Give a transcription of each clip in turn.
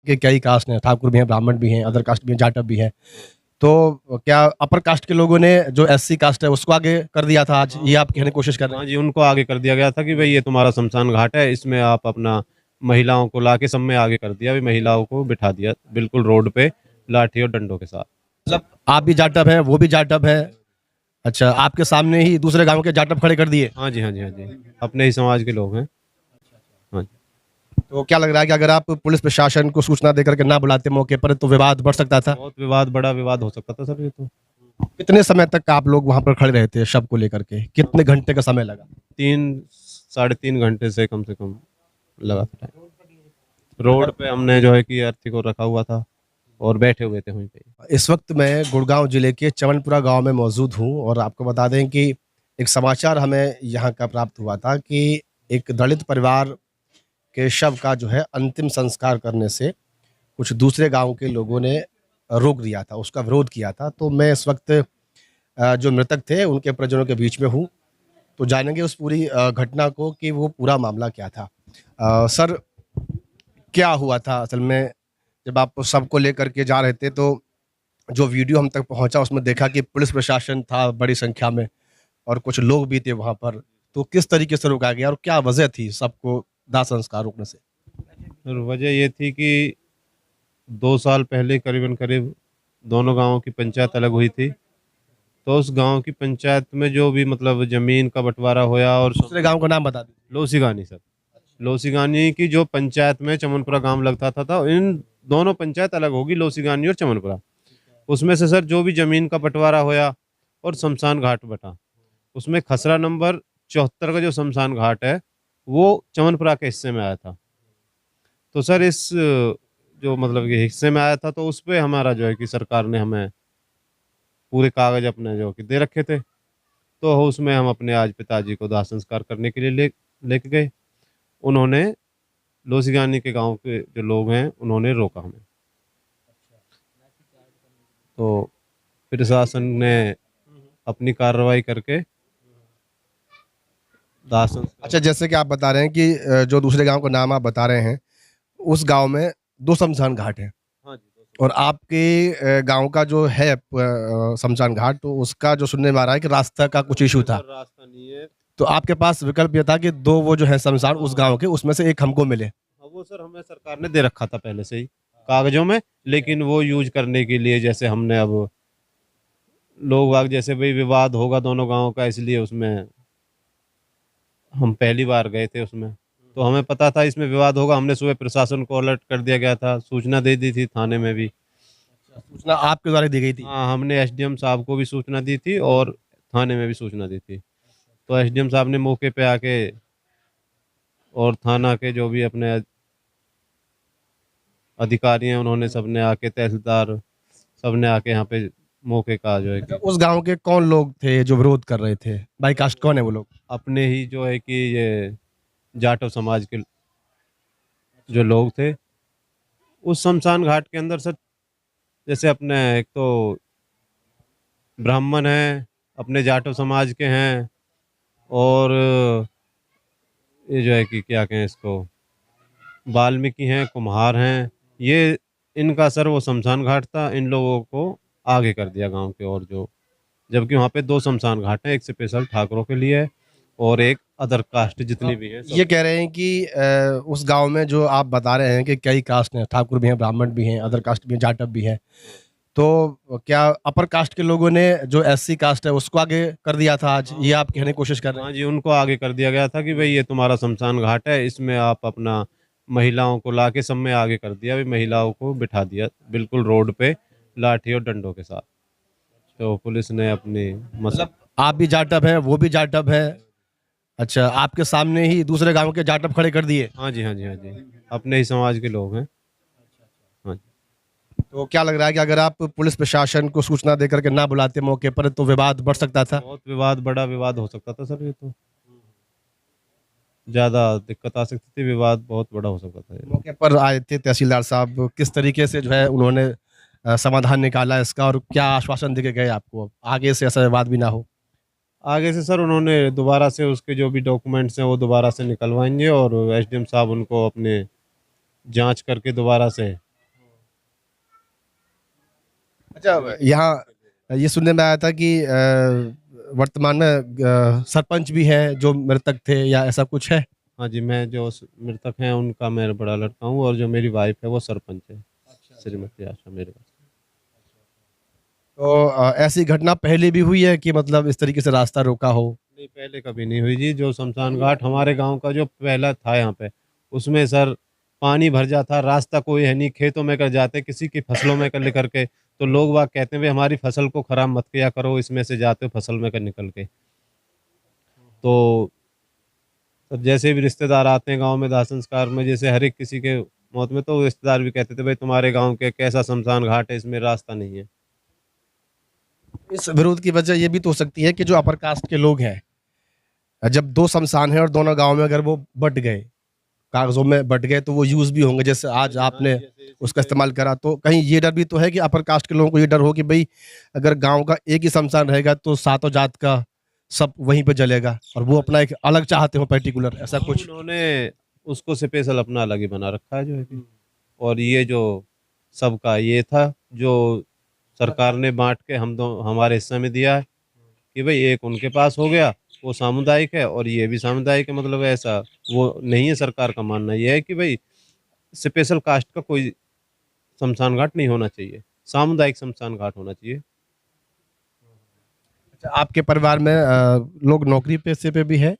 कि कई कास्ट हैं, ठाकुर भी हैं, ब्राह्मण भी हैं, अदर कास्ट भी हैं, जाटव भी हैं। तो क्या अपर कास्ट के लोगों ने जो एससी कास्ट है उसको आगे कर दिया था आज, ये आप कहने की कोशिश कर रहे हाँ हैं? जी, उनको आगे कर दिया गया था कि भई ये तुम्हारा शमशान घाट है, इसमें आप अपना महिलाओं को लाके सब में आगे कर दिया, महिलाओं को बिठा दिया बिल्कुल रोड पे लाठी और डंडों के साथ। मतलब आप भी जाटव हैं, वो भी जाटव है। अच्छा, आपके सामने ही दूसरे गाँव के जाटव खड़े कर दिए। हाँ जी, हाँ जी, हाँ जी। अपने ही समाज के लोग हैं। हाँ जी। तो क्या लग रहा है कि अगर आप पुलिस प्रशासन को सूचना देकर के ना बुलाते मौके पर तो विवाद बढ़ सकता था? बहुत विवाद, बड़ा विवाद हो सकता था सर ये तो। कितने समय तक आप लोग वहाँ पर खड़े रहे थे शव को लेकर के? कितने घंटे का समय लगा? 3 साढ़े 3 घंटे से कम लगा था टाइम। रोड पे हमने जो है कि अर्थी को रखा हुआ था और बैठे हुए थे वहीं पे। इस वक्त मैं गुड़गांव जिले के चमनपुरा गांव में मौजूद हूं और आपको बता दें कि एक समाचार हमें यहां का प्राप्त हुआ था कि एक दलित परिवार के शव का जो है अंतिम संस्कार करने से कुछ दूसरे गांव के लोगों ने रोक दिया था, उसका विरोध किया था। तो मैं इस वक्त जो मृतक थे उनके परिजनों के बीच में हूँ, तो जानेंगे उस पूरी घटना को कि वो पूरा मामला क्या था। सर, क्या हुआ था असल में जब आप सबको लेकर के जा रहे थे? तो जो वीडियो हम तक पहुंचा उसमें देखा कि पुलिस प्रशासन था बड़ी संख्या में और कुछ लोग भी थे वहां पर। तो किस तरीके से रोका गया और क्या वजह थी सबको दाह संस्कार रोकने से? और वजह ये थी कि 2 साल पहले करीब दोनों गाँवों की पंचायत अलग हुई थी। तो उस गाँव की पंचायत में जो भी मतलब ज़मीन का बँटवारा होया और दूसरे गांव का नाम बता दीजिए। लोसीगानी सर। लोसीगानी की जो पंचायत में चमनपुरा गाँव लगता था, इन दोनों पंचायत अलग होगी, लोसीगानी और चमनपुरा। उसमें से सर जो भी ज़मीन का बँटवारा होया और शमशान घाट बँटा, उसमें खसरा नंबर 74 का जो शमशान घाट है, वो चमनपुरा के हिस्से में आया था। तो सर इस जो मतलब कि हिस्से में आया था, तो उसपे हमारा जो है कि सरकार ने हमें पूरे कागज़ अपने जो कि दे रखे थे। तो उसमें हम अपने आज पिताजी को दाह संस्कार करने के लिए लेके गए। उन्होंने लोसीगानी के गाँव के जो लोग हैं, उन्होंने रोका हमें। तो प्रशासन ने अपनी कार्रवाई करके दाह संस्कार। अच्छा, जैसे कि आप बता रहे हैं कि जो दूसरे गांव का नाम आप बता रहे हैं, उस गांव में दो शमशान घाट हैं हाँ जी, और आपके गांव का जो है शमशान घाट, तो उसका जो सुनने में आ रहा है कि रास्ता का कुछ इशू था। सर रास्ता नहीं है। तो आपके पास विकल्प ये था कि दो वो जो है शमशान उस हाँ, गांव के उसमें से एक हमको मिले। हाँ, वो सर हमें सरकार ने दे रखा था पहले से ही कागज़ों में, लेकिन वो यूज़ करने के लिए जैसे हमने अब लोग बाग जैसे भई विवाद होगा दोनों गाँव का, इसलिए उसमें हम पहली बार गए थे उसमें। तो हमें पता था इसमें विवाद होगा, हमने सुबह प्रशासन को अलर्ट कर दिया गया था, सूचना दे दी थी थाने में भी। सूचना आपके द्वारा दी गई थी? हाँ, हमने एसडीएम साहब को भी सूचना दी थी और थाने में भी सूचना दी थी। तो एसडीएम साहब ने मौके पे आके और थाना के जो भी अपने अधिकारी हैं, उन्होंने सबने आके, तहसीलदार सबने आके यहाँ पे मौके का जो है अच्छा, कि उस गांव के कौन लोग थे जो विरोध कर रहे थे? बाई कास्ट कौन है वो लोग? अपने ही जो है कि ये जाटव समाज के जो लोग थे, उस शमशान घाट के अंदर सर जैसे अपने एक तो ब्राह्मण हैं, अपने जाटव समाज के हैं और ये जो है कि क्या कहें इसको, वाल्मीकि हैं, कुम्हार हैं। ये इनका सर वो शमशान घाट था, इन लोगों को आगे कर दिया गाँव के और जो, जबकि वहाँ पे 2 शमशान घाट हैं, एक स्पेशल ठाकुरों के लिए है और एक अदर कास्ट जितनी भी हैं ये सब। कह रहे हैं कि उस गांव में जो आप बता रहे हैं कि कई कास्ट हैं, ठाकुर भी हैं, ब्राह्मण भी हैं, अदर कास्ट भी हैं, जाटव भी हैं। तो क्या अपर कास्ट के लोगों ने जो एससी कास्ट है उसको आगे कर दिया था आज, ये आप कहने की कोशिश कर रहे हाँ हैं? जी, उनको आगे कर दिया गया था कि भई ये तुम्हारा शमशान घाट है, इसमें आप अपना महिलाओं को लाके सब में आगे कर दिया, महिलाओं को बिठा दिया बिल्कुल रोड पे लाठी और डंडों के साथ। तो पुलिस ने अपनी मस मतलब आप भी जाटव हैं, वो भी जाटव है। अच्छा, आपके सामने ही दूसरे गाँव के जाटव खड़े कर दिए। हाँ जी, हाँ जी, हाँ जी। अपने ही समाज के लोग हैं। हाँ जी। तो क्या लग रहा है कि अगर आप पुलिस प्रशासन को सूचना देकर के ना बुलाते मौके पर तो विवाद बढ़ सकता था? बहुत विवाद, बड़ा विवाद हो सकता था सर ये तो। ज़्यादा दिक्कत आ सकती थी, विवाद बहुत बड़ा हो सकता था ये। मौके पर आए थे तहसीलदार साहब, किस तरीके से जो है उन्होंने समाधान निकाला इसका और क्या आश्वासन देके गए आपको? आगे से ऐसा विवाद भी ना हो? आगे से सर उन्होंने दोबारा से उसके जो भी डॉक्यूमेंट्स हैं वो दोबारा से निकलवाएँगे और एसडीएम साहब उनको अपने जाँच करके दोबारा से अच्छा, यहाँ ये सुनने में आया था कि वर्तमान में सरपंच भी हैं जो मृतक थे, या ऐसा कुछ है? हाँ जी, मैं जो मृतक हैं उनका मैं बड़ा लड़का हूँ, और जो मेरी वाइफ है वो सरपंच है, श्रीमती आशा मेरे पास। तो ऐसी घटना पहले भी हुई है कि मतलब इस तरीके से रास्ता रोका हो? नहीं, पहले कभी नहीं हुई जी। जो शमशान घाट हमारे गांव का जो पहला था यहाँ पे, उसमें सर पानी भर जाता, रास्ता कोई है नहीं, खेतों में कर जाते, किसी की फसलों में कर लेकर के, तो लोग वाग कहते हैं भाई हमारी फसल को खराब मत किया करो, इसमें से जाते हो फसल में कर निकल के। तो सर जैसे भी रिश्तेदार आते हैं गांव में दाह संस्कार में, जैसे हर एक किसी के मौत में, तो रिश्तेदार भी कहते थे भाई तुम्हारे गांव के कैसा शमशान घाट है, इसमें रास्ता नहीं है। इस विरोध की वजह ये भी तो हो सकती है कि जो अपर कास्ट के लोग हैं, जब 2 शमशान हैं और दोनों गाँव में अगर वो बँट गए, कागज़ों में बँट गए, तो वो यूज़ भी होंगे। जैसे हाँ आज जी, हाँ जी, आपने जैसे इसी उसका पे। इस्तेमाल करा, तो कहीं ये डर भी तो है कि अपर कास्ट के लोगों को ये डर हो कि भई अगर गाँव का एक ही शमशान रहेगा तो सातों जात का सब वहीं पे जलेगा, और वो हाँ अपना जी। एक अलग चाहते हो पर्टिकुलर, ऐसा हाँ, कुछ? उन्होंने उसको स्पेशल अपना अलग ही बना रखा है जो है कि, और ये जो सबका ये था जो सरकार ने बांट के हम दो हमारे हिस्से में दिया है कि भाई एक उनके पास हो गया, वो सामुदायिक है और ये भी सामुदायिक है, मतलब ऐसा वो नहीं है। सरकार का मानना ये है कि भाई स्पेशल कास्ट का कोई शमशान घाट नहीं होना चाहिए, सामुदायिक शमशान घाट होना चाहिए। अच्छा, आपके परिवार में लोग नौकरी पेशे पे भी है?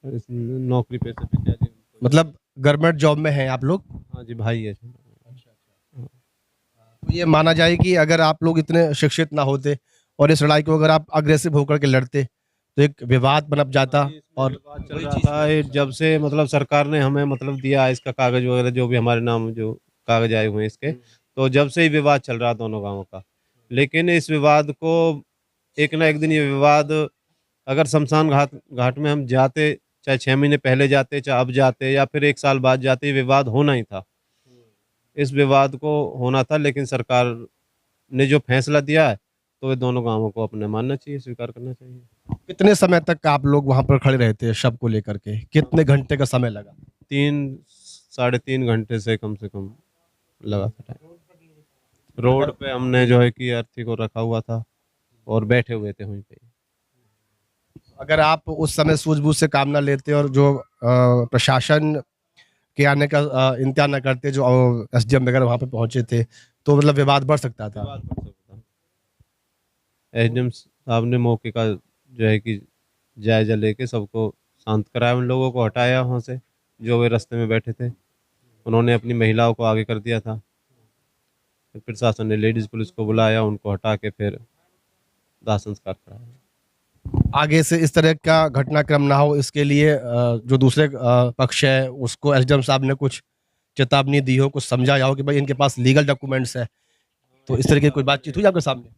नौकरी पैसे पे क्या जी। मतलब गवर्नमेंट जॉब में हैं आप लोग? हाँ जी, भाई है। तो ये माना जाए कि अगर आप लोग इतने शिक्षित ना होते और इस लड़ाई को अगर आप अग्रेसिव होकर के लड़ते, तो एक विवाद पनप हाँ जाता। जी, इसमें और विवाद चल रहा था ये जब से, मतलब सरकार ने हमें मतलब दिया है इसका कागज वगैरह, जो भी हमारे नाम जो कागज आए हुए हैं इसके, तो जब से ही विवाद चल रहा दोनों गांवों का। लेकिन इस विवाद को एक ना एक दिन ये विवाद, अगर शमशान घाट घाट में हम जाते, चाहे 6 महीने पहले जाते, चाहे अब जाते, या फिर 1 साल बाद जाते, ये विवाद होना ही था। इस विवाद को होना था, लेकिन सरकार ने जो फैसला दिया है, तो ये दोनों गांवों को अपने मानना चाहिए, स्वीकार करना चाहिए। कितने समय तक आप लोग वहाँ पर खड़े रहे थे शव को लेकर के? कितने घंटे का समय लगा? 3 साढ़े 3 घंटे से कम लगा था टाइम। रोड अगर पे हमने जो है कि अर्थी को रखा हुआ था और बैठे हुए थे वहीं पे। अगर आप उस समय सूझबूझ से काम ना लेते और जो प्रशासन के आने का इंतज़ार ना करते, जो एसडीएम वगैरह वहाँ पे पहुँचे थे, तो मतलब विवाद बढ़ सकता था। विवाद बढ़ सकता था। एसडीएम साहब ने मौके का जो है कि जायजा लेके सबको शांत कराया, उन लोगों को हटाया वहाँ से जो वे रास्ते में बैठे थे। उन्होंने अपनी महिलाओं को आगे कर दिया था। फिर प्रशासन ने लेडीज पुलिस को बुलाया, उनको हटा के फिर दाह संस्कार कराया। आगे से इस तरह का घटनाक्रम ना हो, इसके लिए जो दूसरे पक्ष है उसको एसडीएम साहब ने कुछ चेतावनी दी हो, कुछ समझाया हो कि भाई इनके पास लीगल डॉक्यूमेंट्स है, तो इस तरह की कोई बातचीत हुई आपके सामने?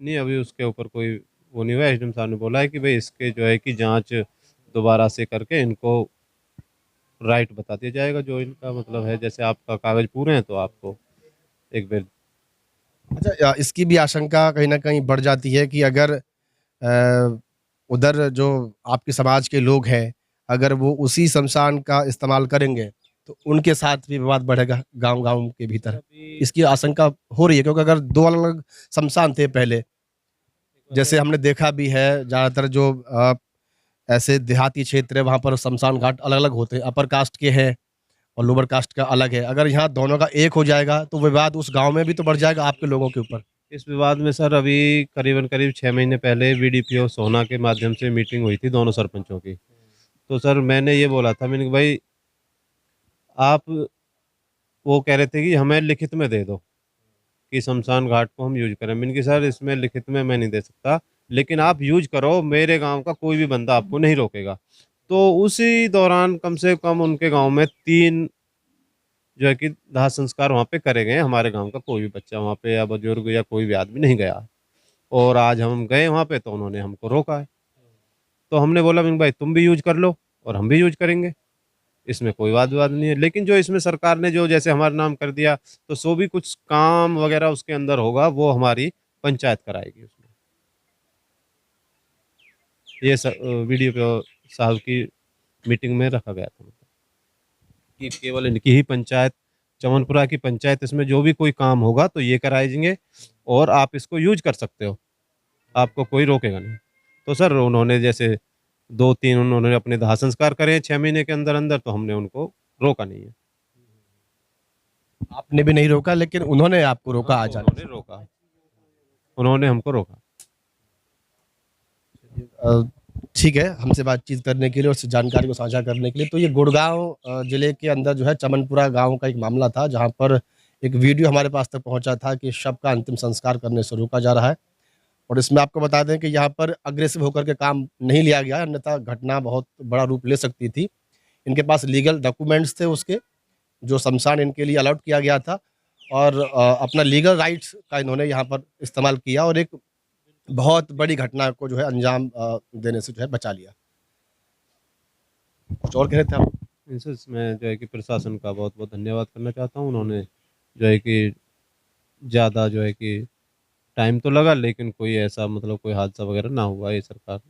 नहीं, अभी उसके ऊपर कोई वो नहीं हुआ। एसडीएम साहब ने बोला है कि भाई इसके जो है कि जांच दोबारा से करके इनको राइट बता दिया जाएगा, जो इनका मतलब है, जैसे आपका कागज पूरे हैं तो आपको एक बार। अच्छा, इसकी भी आशंका कहीं न कहीं बढ़ जाती है कि अगर उधर जो आपके समाज के लोग हैं, अगर वो उसी शमशान का इस्तेमाल करेंगे, तो उनके साथ भी विवाद बढ़ेगा गाँव-गाँव के सर भीतर। अभी इसकी आशंका हो रही है, क्योंकि अगर 2 अलग-अलग शमशान थे पहले, जैसे हमने देखा भी है ज़्यादातर जो ऐसे देहाती क्षेत्र है, वहाँ पर शमशान घाट अलग-अलग होते हैं, अपर कास्ट के हैं और लोअर कास्ट का अलग है। अगर यहाँ दोनों का एक हो जाएगा, तो विवाद उस गाँव में भी तो बढ़ जाएगा आपके लोगों के ऊपर। इस विवाद में सर अभी करीब 6 महीने पहले बीडीपीओ सोहना के माध्यम से मीटिंग हुई थी दोनों सरपंचों की। तो सर मैंने ये बोला था, मैंने कि भाई आप, वो कह रहे थे कि हमें लिखित में दे दो कि शमशान घाट को हम यूज करें। मैंने कि सर इसमें लिखित में मैं नहीं दे सकता, लेकिन आप यूज करो, मेरे गांव का कोई भी बंदा आपको नहीं रोकेगा। तो उसी दौरान कम से कम उनके गांव में 3 जो है कि दाह संस्कार वहाँ पे करे गए। हमारे गांव का कोई भी बच्चा वहाँ पे या बुजुर्ग या कोई भी आदमी नहीं गया। और आज हम गए वहाँ पे तो उन्होंने हमको रोका है। तो हमने बोला मैंने भाई तुम भी यूज कर लो और हम भी यूज करेंगे, इसमें कोई वाद विवाद नहीं है। लेकिन जो इसमें सरकार ने जो जैसे हमारा नाम कर दिया, तो सो भी कुछ काम वगैरह उसके अंदर होगा, वो हमारी पंचायत कराएगी उसमें। ये वीडियो साहब की मीटिंग में रखा गया था, मतलब कि केवल इनकी ही पंचायत चमनपुरा की पंचायत इसमें जो भी कोई काम होगा तो ये कराएंगे और आप इसको यूज कर सकते हो, आपको कोई रोकेगा नहीं। तो सर उन्होंने जैसे 2-3 उन्होंने अपने दाह संस्कार करे हैं 6 महीने के अंदर-अंदर, तो हमने उनको रोका नहीं है। आपने भी नहीं रोका, लेकिन उन्होंने आपको रोका आ जाने उन्होंने रोका, उन्होंने हमको रोका। से। ठीक है, हमसे बातचीत करने के लिए और इस जानकारी को साझा करने के लिए। तो ये गुड़गाँव ज़िले के अंदर जो है चमनपुरा गाँव का एक मामला था, जहाँ पर एक वीडियो हमारे पास तक पहुँचा था कि शव का अंतिम संस्कार करने से रोका जा रहा है। और इसमें आपको बता दें कि यहाँ पर अग्रेसिव होकर के काम नहीं लिया गया, अन्यथा घटना बहुत बड़ा रूप ले सकती थी। इनके पास लीगल डॉक्यूमेंट्स थे उसके, जो शमशान इनके लिए अलॉट किया गया था, और अपना लीगल राइट्स का इन्होंने यहाँ पर इस्तेमाल किया और एक बहुत बड़ी घटना को जो है अंजाम देने से जो है बचा लिया। कुछ और कह रहे थे आप? इनसे मैं जो है कि प्रशासन का बहुत-बहुत धन्यवाद करना चाहता हूँ। उन्होंने जो है कि ज़्यादा जो है कि टाइम तो लगा, लेकिन कोई ऐसा मतलब कोई हादसा वगैरह ना हुआ, ये सरकार